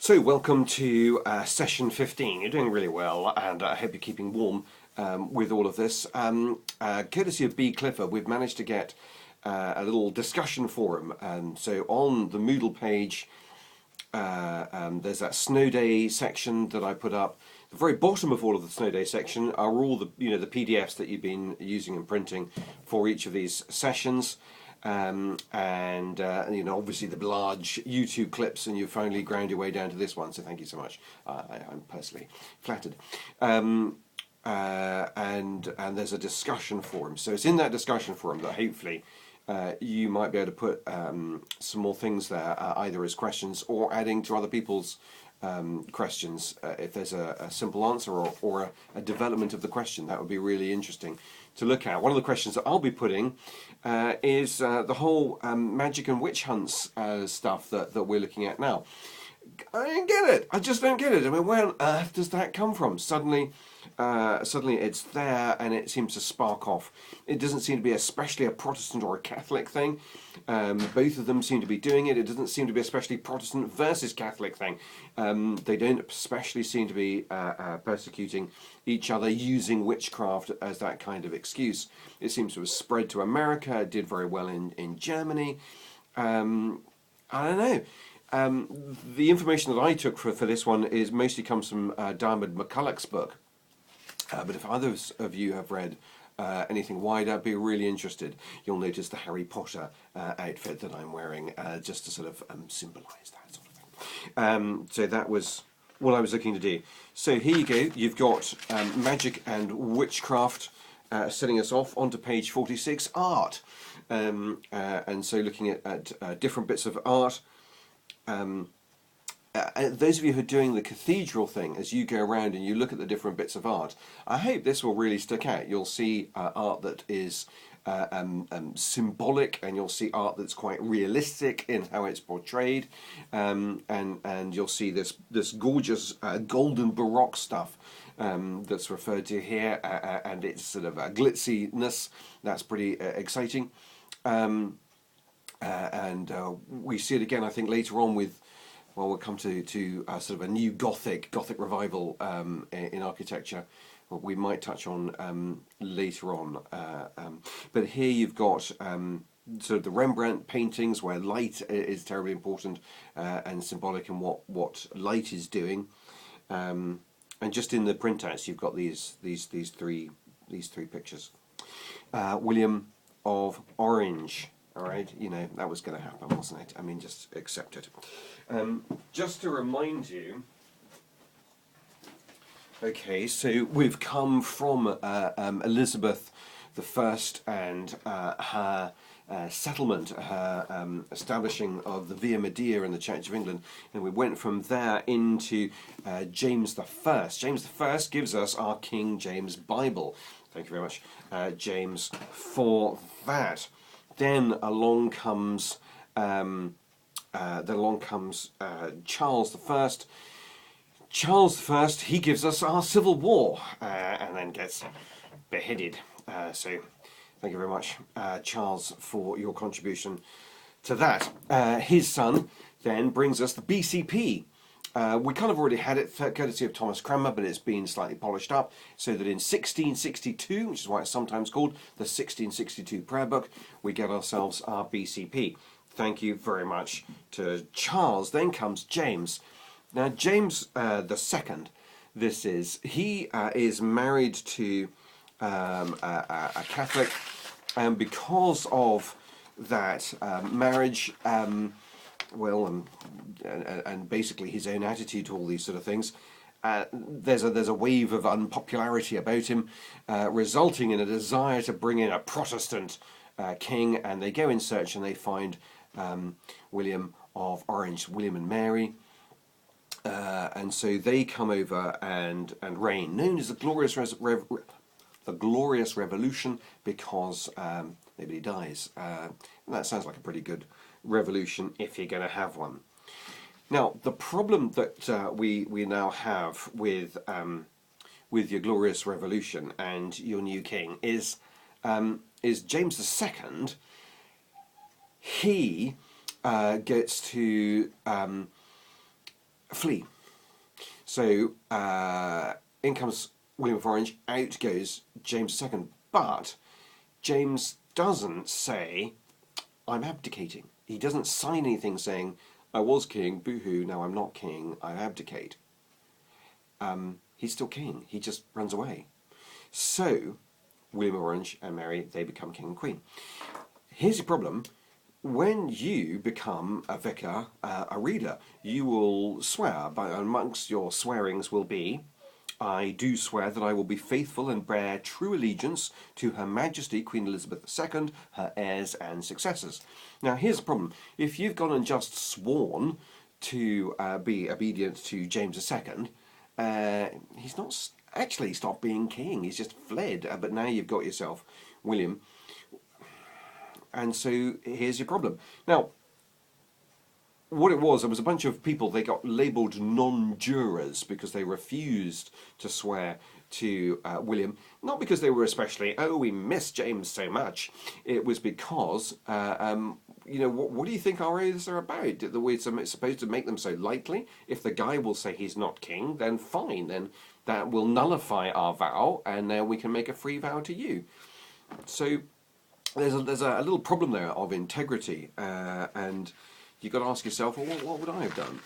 So, welcome to session 15. You're doing really well, and I hope you're keeping warm with all of this. Courtesy of B. Clifford, we've managed to get a little discussion forum. So, on the Moodle page, there's that snow day section that I put up. The very bottom of all of the snow day section are all the the PDFs that you've been using and printing for each of these sessions. Obviously the large YouTube clips, and you've finally ground your way down to this one, so thank you so much. I'm personally flattered. And there's a discussion forum, so it's in that discussion forum that hopefully you might be able to put some more things there, either as questions or adding to other people's questions. If there's a simple answer or a development of the question, that would be really interesting to look at. One of the questions that I'll be putting is the whole magic and witch hunts stuff that we're looking at now. I don't get it. I just don't get it. I mean, where on earth does that come from? Suddenly it's there, and it seems to spark off. It doesn't seem to be especially a Protestant or a Catholic thing. Both of them seem to be doing it. It doesn't seem to be especially Protestant versus Catholic thing. They don't especially seem to be persecuting each other using witchcraft as that kind of excuse. It seems to have spread to America. It did very well in Germany. I don't know. The information that I took for this one mostly comes from Diarmaid MacCulloch's book. But if others of you have read anything wider, I'd be really interested. You'll notice the Harry Potter outfit that I'm wearing, just to sort of symbolise that sort of thing. So that was what I was looking to do. So here you go. You've got magic and witchcraft setting us off onto page 46, art. And so looking at different bits of art. Those of you who are doing the cathedral thing, as you go around and you look at the different bits of art, I hope this will really stick out. You'll see art that is symbolic, and you'll see art that's quite realistic in how it's portrayed, and you'll see this gorgeous golden Baroque stuff that's referred to here, and its sort of glitziness. That's pretty exciting. We see it again, I think, later on with, well, we'll come to sort of a new Gothic revival in architecture. We might touch on later on. But here you've got sort of the Rembrandt paintings where light is terribly important and symbolic in what light is doing. And just in the printouts, you've got these three pictures. William of Orange. All right, that was going to happen, wasn't it? I mean, just accept it. Just to remind you, okay, so we've come from Elizabeth I and her settlement, her establishing of the Via Media in the Church of England, and we went from there into James I. James I gives us our King James Bible. Thank you very much, James, for that. Then along comes Charles I. Charles I, he gives us our Civil War, and then gets beheaded. So thank you very much, Charles, for your contribution to that. His son then brings us the BCP. We kind of already had it, courtesy of Thomas Cranmer, but it's been slightly polished up, so that in 1662, which is why it's sometimes called the 1662 Prayer Book, we get ourselves our BCP. Thank you very much to Charles. Then comes James. Now, James II, he is married to a Catholic, and because of that marriage, and basically his own attitude to all these sort of things, there's a wave of unpopularity about him, resulting in a desire to bring in a Protestant king, and they go in search and they find William of Orange, William and Mary, and so they come over and reign, known as the Glorious Revolution, because nobody dies. And that sounds like a pretty good revolution if you're going to have one. Now, the problem that we now have with your Glorious Revolution and your new king is James II. He gets to flee. So in comes William of Orange, out goes James II. But James doesn't say, I'm abdicating. He doesn't sign anything saying, I was king, boo-hoo, now I'm not king, I abdicate. He's still king, he just runs away. So, William of Orange and Mary, they become king and queen. Here's the problem. When you become a vicar, a reader, you will swear, but amongst your swearings will be, I do swear that I will be faithful and bear true allegiance to Her Majesty Queen Elizabeth II, her heirs and successors. Now here's the problem. If you've gone and just sworn to be obedient to James II, he's not actually stopped being king, he's just fled, but now you've got yourself William. And so here's your problem. Now, what it was, there was a bunch of people, they got labelled non-jurors because they refused to swear to William. Not because they were especially, oh, we miss James so much. It was because, you know, what do you think our oaths are about? That we're supposed to make them so lightly? If the guy will say he's not king, then fine. Then that will nullify our vow, and then we can make a free vow to you. So there's a little problem there of integrity, and you've got to ask yourself, well, what would I have done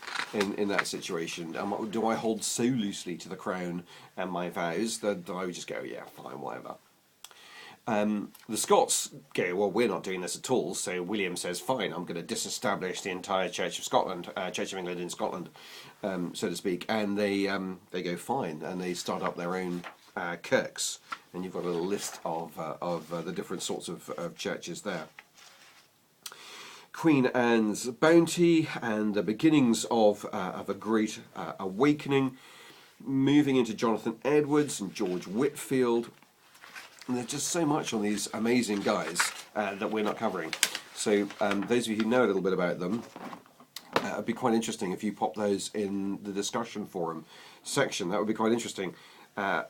in that situation? Do I hold so loosely to the crown and my vows that I would just go, yeah, fine, whatever. The Scots go, well, we're not doing this at all, so William says, fine, I'm going to disestablish the entire Church of Scotland, Church of England in Scotland, so to speak, and they go fine, and they start up their own kirks, and you've got a little list of the different sorts of churches there. Queen Anne's bounty and the beginnings of a great awakening, moving into Jonathan Edwards and George Whitfield. And there's just so much on these amazing guys that we're not covering. So those of you who know a little bit about them, it'd be quite interesting if you pop those in the discussion forum section. That would be quite interesting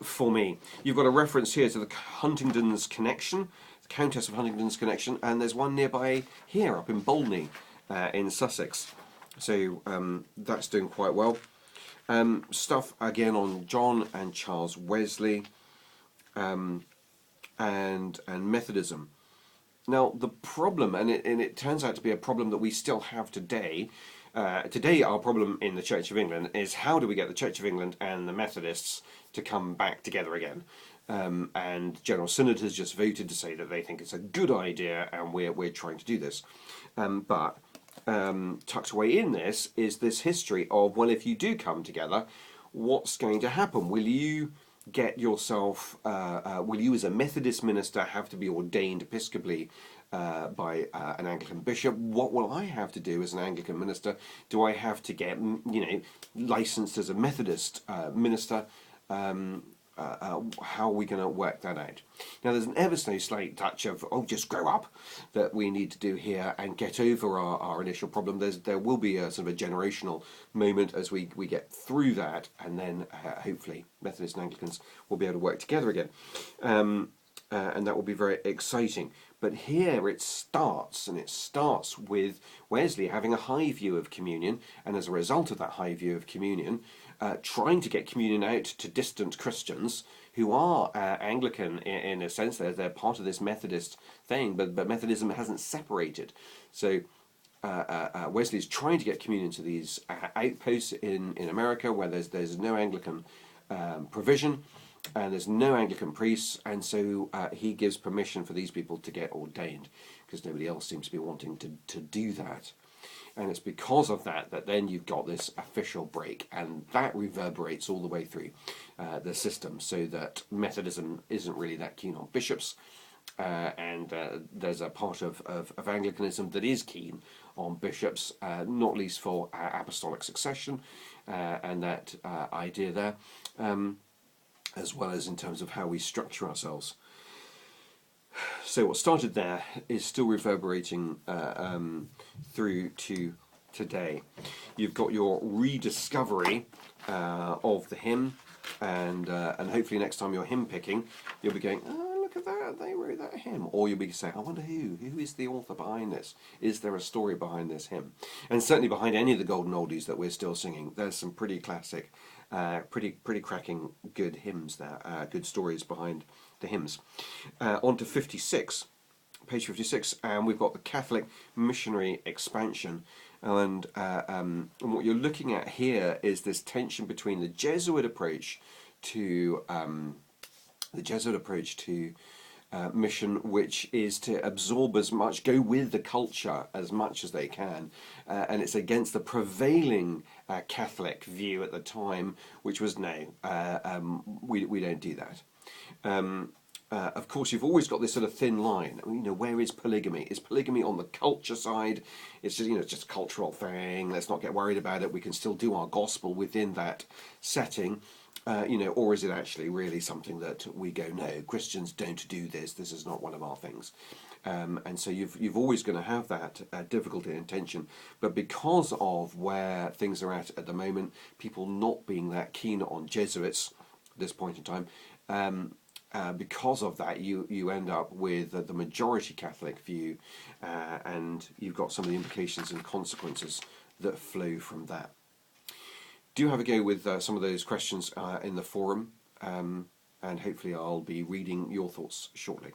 for me. You've got a reference here to the Huntingdon's connection, the Countess of Huntingdon's connection, and there's one nearby here up in Bolney in Sussex. So that's doing quite well. Stuff again on John and Charles Wesley and Methodism. Now the problem, and it turns out to be a problem that we still have today. Today our problem in the Church of England is how do we get the Church of England and the Methodists to come back together again. And General Synod has just voted to say that they think it's a good idea, and we're trying to do this. But tucked away in this is this history of, well, if you do come together, what's going to happen? Will you get yourself, will you as a Methodist minister have to be ordained episcopally by an Anglican bishop? What will I have to do as an Anglican minister? Do I have to get, licensed as a Methodist minister? How are we going to work that out? Now there's an ever so slight touch of, just grow up, that we need to do here and get over our initial problem. There will be a sort of a generational moment as we get through that, and then hopefully Methodists and Anglicans will be able to work together again. And that will be very exciting. But here it starts, and it starts with Wesley having a high view of communion, and as a result of that high view of communion, trying to get communion out to distant Christians who are Anglican in a sense. They're part of this Methodist thing, but Methodism hasn't separated. So Wesley's trying to get communion to these outposts in America where there's no Anglican provision, and there's no Anglican priests, and so he gives permission for these people to get ordained, because nobody else seems to be wanting to do that. And it's because of that that then you've got this official break, and that reverberates all the way through the system, so that Methodism isn't really that keen on bishops, and there's a part of Anglicanism that is keen on bishops, not least for apostolic succession, and that idea there, as well as in terms of how we structure ourselves. So what started there is still reverberating through to today. You've got your rediscovery of the hymn, and hopefully next time you're hymn picking, you'll be going, oh, look at they wrote that hymn. Or you'll be saying, I wonder who is the author behind this? Is there a story behind this hymn? And certainly behind any of the golden oldies that we're still singing, there's some pretty classic, pretty cracking good hymns there, good stories behind the hymns. On to 56. Page 56, and we've got the Catholic missionary expansion, and what you're looking at here is this tension between the Jesuit approach to mission, which is to absorb as much, go with the culture as much as they can, and it's against the prevailing Catholic view at the time, which was no, we don't do that. Of course, you've always got this sort of thin line. You know, where is polygamy? Is polygamy on the culture side? It's just, you know, it's just a cultural thing. Let's not get worried about it. We can still do our gospel within that setting. You know, or is it actually really something that we go, no, Christians don't do this. This is not one of our things. And so you've always going to have that difficulty and tension. But because of where things are at the moment, people not being that keen on Jesuits at this point in time, because of that, you end up with the majority Catholic view, and you've got some of the implications and consequences that flow from that. Do have a go with some of those questions in the forum, and hopefully I'll be reading your thoughts shortly.